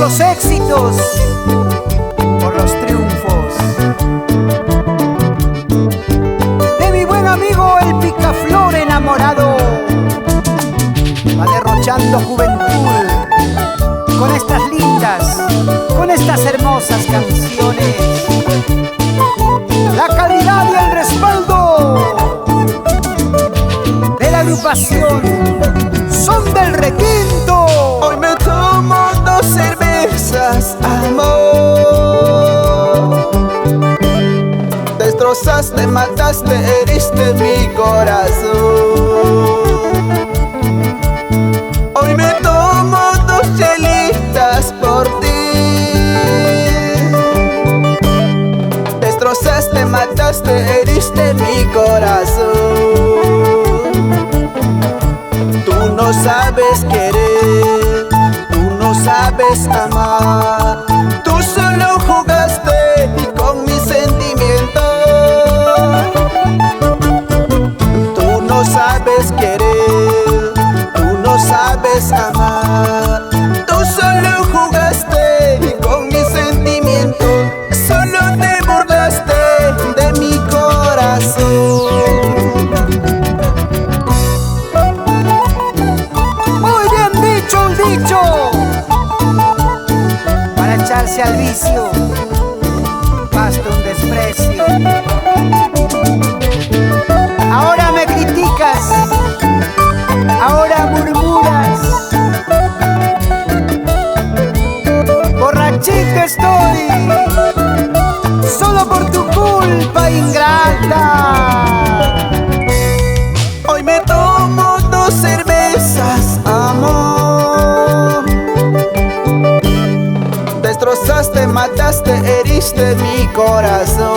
los éxitos, por los triunfos de mi buen amigo el picaflor enamorado. Va derrochando juventud con estas lindas, con estas hermosas canciones. La calidad y el respaldo de la agrupación Son del Requinto. Hoy me tomo 2 cervezas, amor. Destrozaste, mataste, heriste mi corazón. Hoy me tomo 2 chelitas por ti. Destrozaste, mataste, heriste mi corazón. Tú no sabes querer, tú no sabes amar. Tú solo jugaste con mis sentimientos. Tú no sabes querer, tú no sabes amar. Tú solo jugaste con mis sentimientos. Solo te burlaste de mi corazón. Dicho para echarse al vicio basta un desprecio. Ahora me criticas, ahora murmuras. Borrachito estoy, solo por tu culpa ingrata. Hoy me tomo 2 cervezas, amor. Destrozaste, mataste, heriste mi corazón.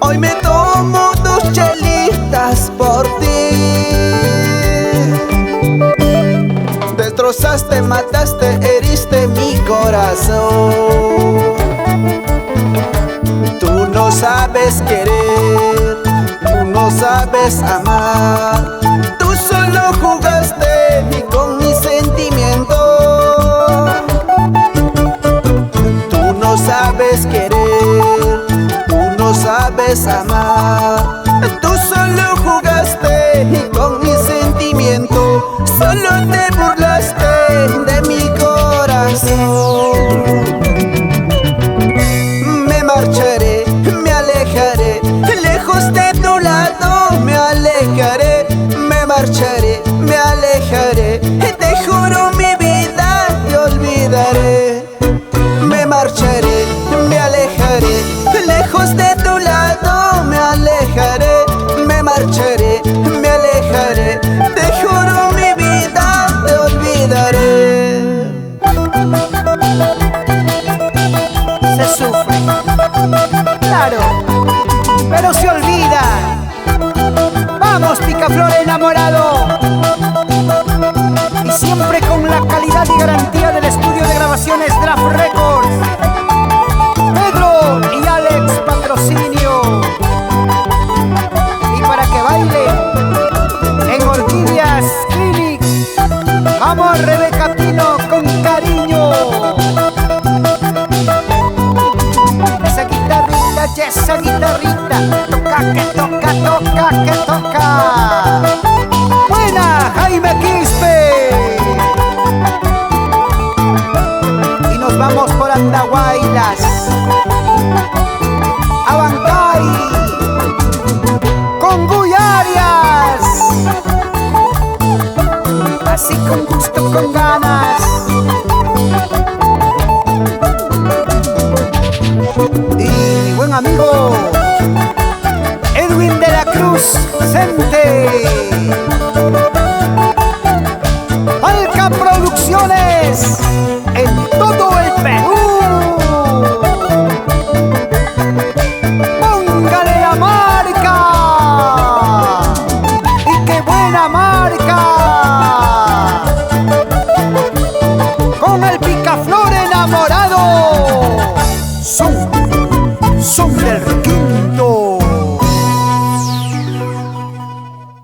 Hoy me tomo 2 chelitas por ti. Destrozaste, mataste, heriste mi corazón. Tú no sabes querer, tú no sabes amar. Tú solo jugaste con mis sentimientos. Tú no sabes querer, tú no sabes amar. Tú solo jugaste con mis sentimientos. Solo te burlaste de mi corazón. Me marcharé, me alejaré, lejos de tu lado me alejaré. Me marcharé, me alejaré, te juro mi vida te olvidaré. Me marcharé, me alejaré, lejos de tu lado me alejaré. Me marcharé, me alejaré, te juro mi vida te olvidaré. Se sufre, claro, pero se olvida. Vamos, picaflor enamorado. Y siempre con la calidad y garantía del estudio de grabaciones Draft Records. Pedro y Alex Patrocinio. Y para que baile en Orquídeas Clinic. Vamos, Rebeca Pino, con cariño. Esa guitarrita, toca que toca, toca que toca. Buena, Jaime Quispe. Y nos vamos por Andahuaylas, Abancay, con Guyarias. Así con gusto, con ganas. Y buen amigo Edwin de la Cruz Cente, Alca Producciones en todo el Perú. Póngale la marca, y qué buena marca, con el picaflor enamorado. Son